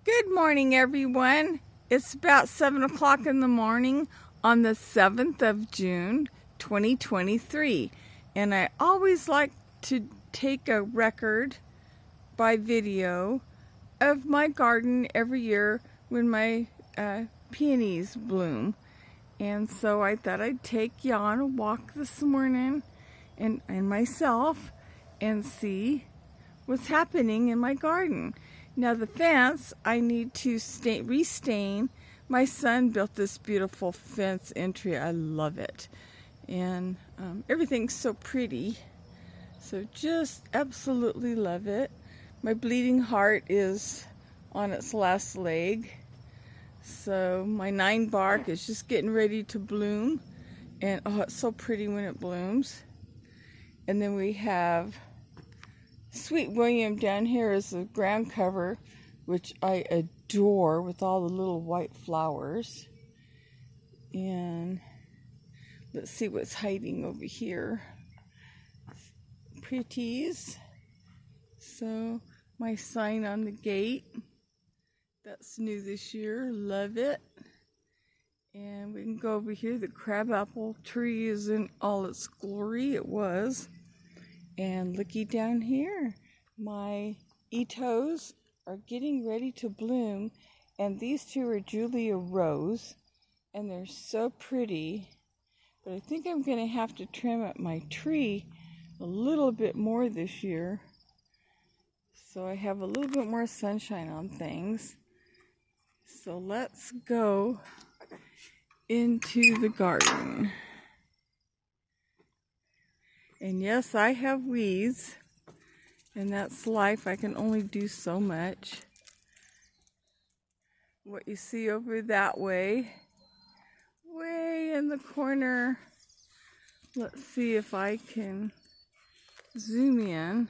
Good morning, everyone. It's about 7 o'clock in the morning on the 7th of June, 2023. And I always like to take a record by video of my garden every year when my peonies bloom. And so I thought I'd take you on a walk this morning and myself and see what's happening in my garden. Now the fence, I need to restain. My son built this beautiful fence entry. I love it. And everything's so pretty. So just absolutely love it. My bleeding heart is on its last leg. So my 9 bark is just getting ready to bloom. And oh, it's so pretty when it blooms. And then we have Sweet William down here is the ground cover, which I adore with all the little white flowers. And let's see what's hiding over here. Pretties. So my sign on the gate, that's new this year, love it. And we can go over here. The crabapple tree is in all its glory. It was. And looky down here, my Etos are getting ready to bloom, and these two are Julia Rose, and they're so pretty. But I think I'm going to have to trim up my tree a little bit more this year, so I have a little bit more sunshine on things. So let's go into the garden. And yes, I have weeds, and that's life. I can only do so much. What you see over that way in the corner, let's see if I can zoom in,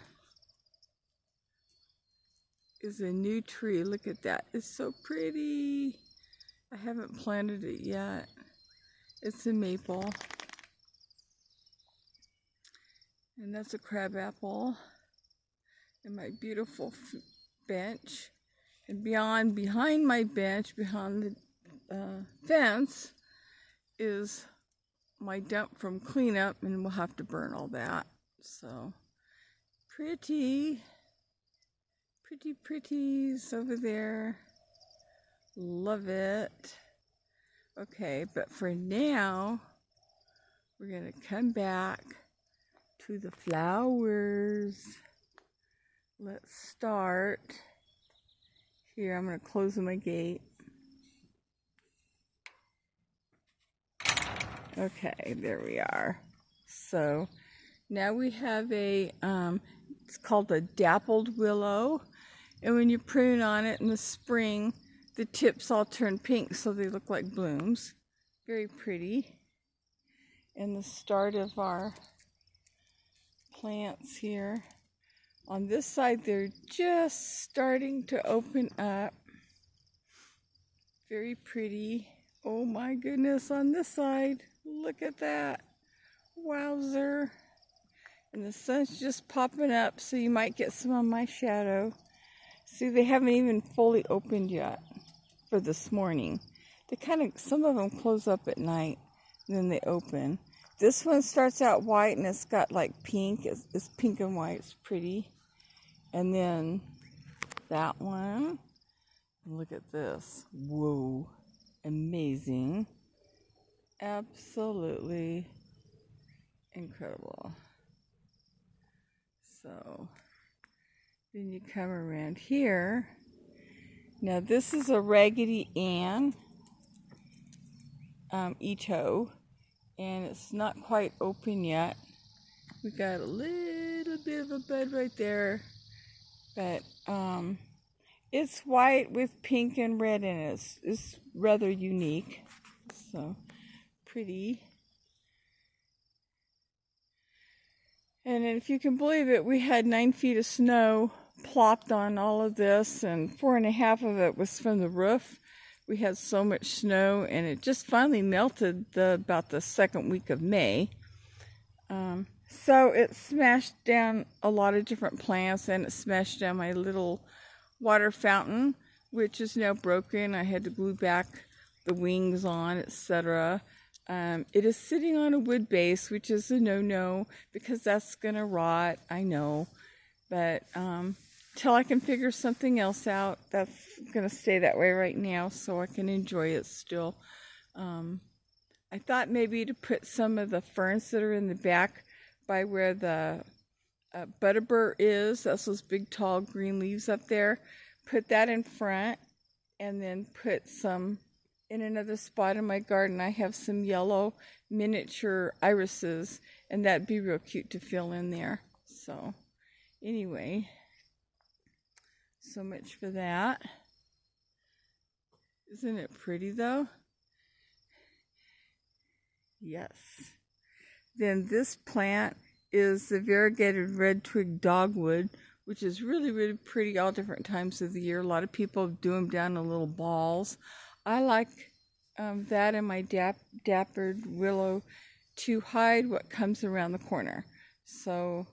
is a new tree. Look at that. It's so pretty. I haven't planted it yet. It's a maple. And that's a crabapple, and my beautiful bench. And behind my bench, behind the fence, is my dump from cleanup, and we'll have to burn all that. So pretties over there. Love it. Okay, but for now, we're gonna come back to the flowers. Let's start here. I'm going to close my gate. Okay, there we are. So now we have a it's called a dappled willow, and when you prune on it in the spring, the tips all turn pink, so they look like blooms. Very pretty. And the start of our plants here. On this side, they're just starting to open up. Very pretty. Oh my goodness, on this side, look at that. Wowzer. And the sun's just popping up, so you might get some on my shadow. See, they haven't even fully opened yet for this morning. Some of them close up at night, and then they open. This one starts out white, and it's got like pink. It's pink and white. It's pretty. And then that one. Look at this. Whoa. Amazing. Absolutely incredible. So then you come around here. Now this is a Raggedy Ann Eto. And it's not quite open yet. We got a little bit of a bud right there, but it's white with pink and red in it. It's rather unique, so pretty. And if you can believe it, we had 9 feet of snow plopped on all of this, and 4.5 of it was from the roof. We had so much snow, and it just finally melted about the second week of May. So it smashed down a lot of different plants, and it smashed down my little water fountain. which is now broken. I had to glue back the wings on, etc. It is sitting on a wood base, which is a no-no because that's gonna rot, I know. But till I can figure something else out, that's gonna stay that way right now so I can enjoy it still. I thought maybe to put some of the ferns that are in the back by where the butterbur is, that's those big tall green leaves up there, put that in front, and then put some in another spot in my garden. I have some yellow miniature irises, and that'd be real cute to fill in there. So anyway, so much for that. Isn't it pretty though? Yes. Then this plant is the variegated red twig dogwood, which is really, really pretty all different times of the year. A lot of people do them down in little balls. I like that and my dappered willow to hide what comes around the corner. So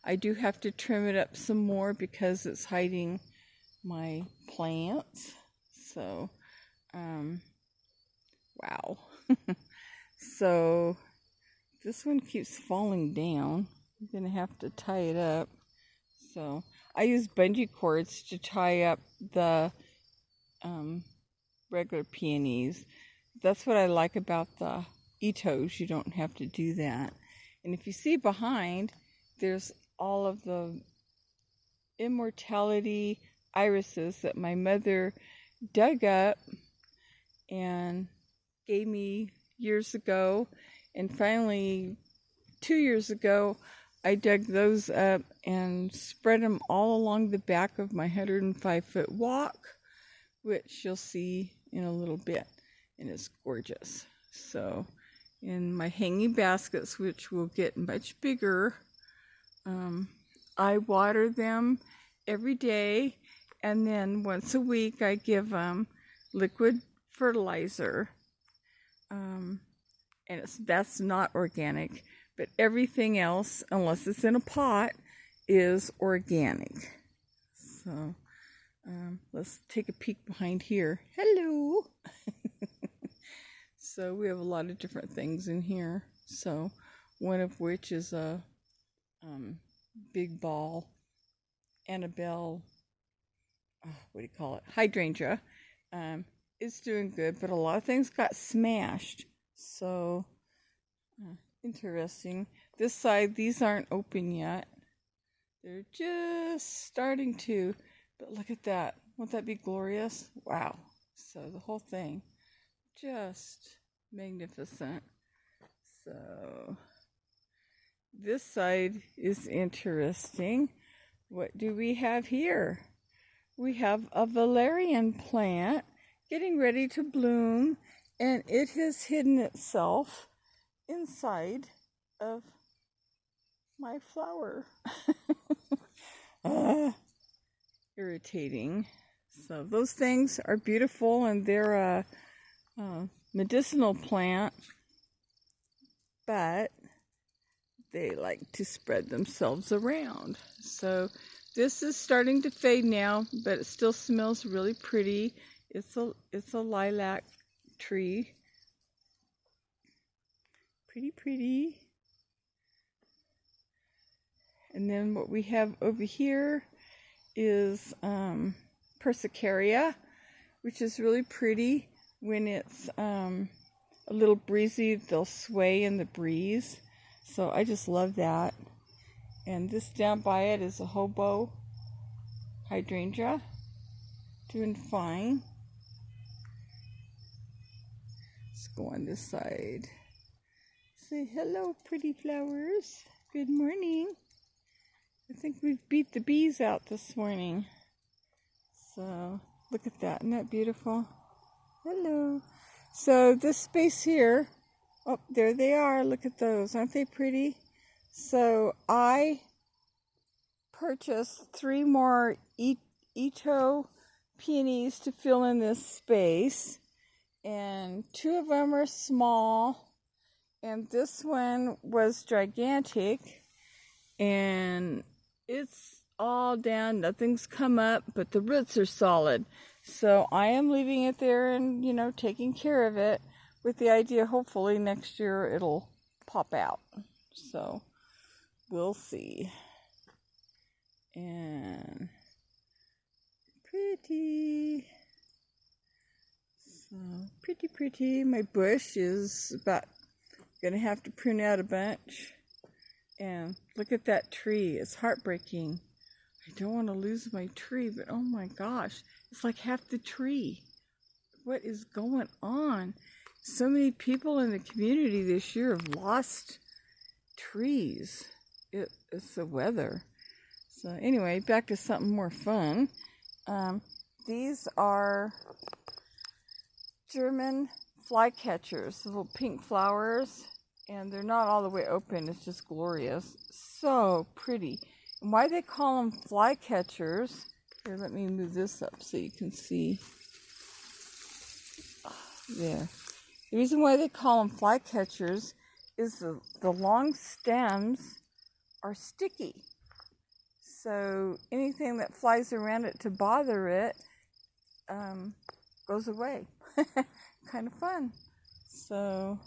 I do have to trim it up some more because it's hiding my plants. So, wow. So this one keeps falling down. I'm going to have to tie it up. So I use bungee cords to tie up the regular peonies. That's what I like about the Itos. You don't have to do that. And if you see behind, there's all of the immortality irises that my mother dug up and gave me years ago. And finally, 2 years ago, I dug those up and spread them all along the back of my 105-foot walk, which you'll see in a little bit, and it's gorgeous. So in my hanging baskets, which will get much bigger, I water them every day, and then once a week I give them liquid fertilizer, and that's not organic, but everything else, unless it's in a pot, is organic. So let's take a peek behind here. Hello. So we have a lot of different things in here. So one of which is a big ball Annabelle, what do you call it? Hydrangea. It's doing good, but a lot of things got smashed. So interesting. This side, these aren't open yet. They're just starting to, but look at that. Won't that be glorious? Wow. So the whole thing, just magnificent. So this side is interesting. What do we have here? We have a valerian plant getting ready to bloom, and it has hidden itself inside of my flower. Irritating. So those things are beautiful, and they're a medicinal plant, but they like to spread themselves around. So this is starting to fade now, but it still smells really pretty. It's a lilac tree. Pretty. And then what we have over here is Persicaria, which is really pretty. When it's a little breezy, they'll sway in the breeze. So I just love that. And this down by it is a hobo hydrangea, doing fine. Let's go on this side. Say hello, pretty flowers. Good morning. I think we've beat the bees out this morning. So look at that. Isn't that beautiful? Hello. So this space here, oh, there they are. Look at those. Aren't they pretty? So I purchased 3 more Ito peonies to fill in this space. And 2 of them are small. And this one was gigantic. And it's all down. Nothing's come up, but the roots are solid. So I am leaving it there and, taking care of it with the idea hopefully next year it'll pop out. So we'll see. And pretty. So pretty. My bush is about gonna have to prune out a bunch. And look at that tree. It's heartbreaking. I don't want to lose my tree, but oh my gosh, it's like half the tree. What is going on? So many people in the community this year have lost trees. It's the weather. So anyway, back to something more fun. These are German flycatchers, little pink flowers, and they're not all the way open. It's just glorious. So pretty. And why they call them flycatchers, here, let me move this up so you can see. There. The reason why they call them flycatchers is the long stems are sticky. So anything that flies around it to bother it goes away. Kind of fun. So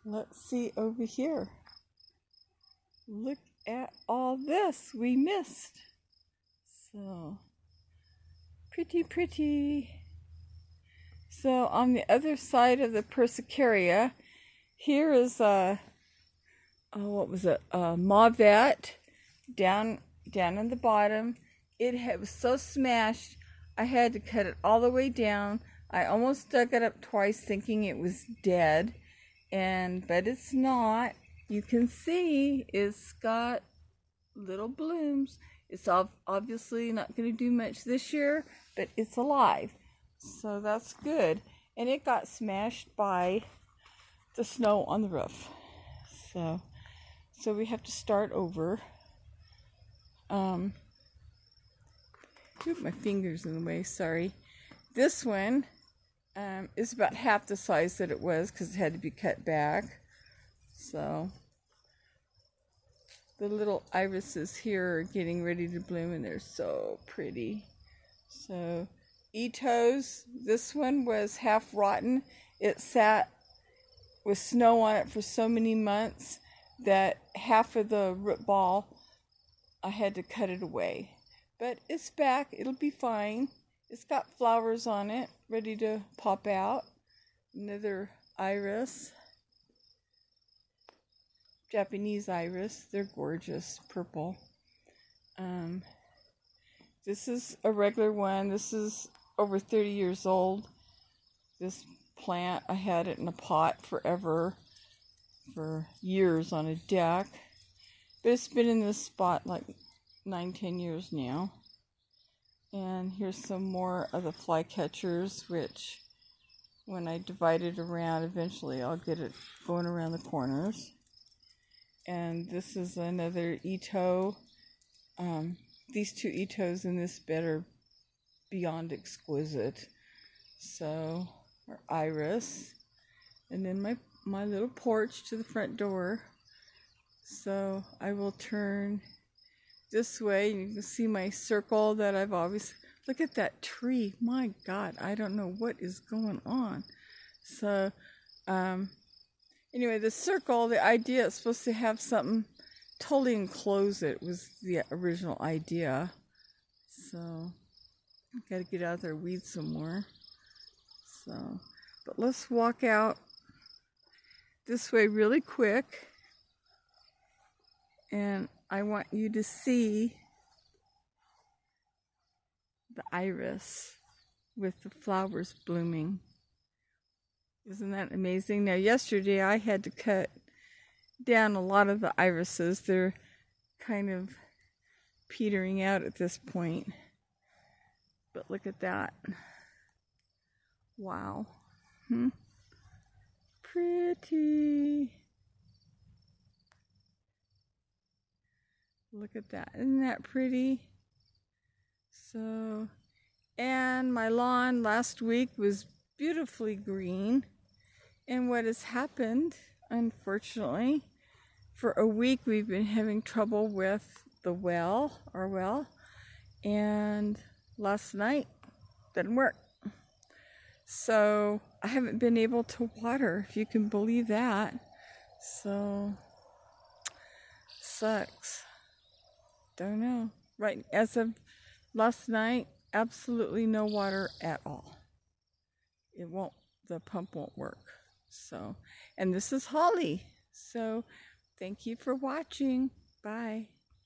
let's see over here. Look at all this we missed. So pretty. So on the other side of the Persicaria, here is a mauvet down in the bottom. It was so smashed, I had to cut it all the way down. I almost dug it up twice thinking it was dead, but it's not. You can see it's got little blooms. It's obviously not going to do much this year, but it's alive. So that's good. And it got smashed by the snow on the roof. So we have to start over. My finger's in the way, sorry. This one is about half the size that it was because it had to be cut back. So the little irises here are getting ready to bloom and they're so pretty. So Itos, this one was half rotten. It sat with snow on it for so many months that half of the root ball, I had to cut it away. But it's back, it'll be fine. It's got flowers on it, ready to pop out. Another iris. Japanese iris, they're gorgeous, purple. This is a regular one. This is over 30 years old. This plant, I had it in a pot forever, for years on a deck. But it's been in this spot like 9-10 years now. And here's some more of the flycatchers, which when I divide it around, eventually I'll get it going around the corners. And this is another Ito. These two Itos in this bed are beyond exquisite. So, or iris. And then my little porch to the front door. So I will turn this way. You can see my circle that I've always... Look at that tree. My God, I don't know what is going on. So, anyway, the circle, the idea is supposed to have something totally enclose it, was the original idea. So, got to get out there, weed some more. So, but let's walk out this way really quick. And I want you to see the iris with the flowers blooming. Isn't that amazing? Now, yesterday I had to cut down a lot of the irises. They're kind of petering out at this point. But look at that. Wow. Pretty. Look at that. Isn't that pretty? So, and my lawn last week was beautifully green. And what has happened, unfortunately, for a week we've been having trouble with our well. And last night doesn't work. So I haven't been able to water, if you can believe that. So sucks. Don't know. Right, as of last night, absolutely no water at all. It won't, the pump won't work. So, and this is Holly. So thank you for watching. Bye.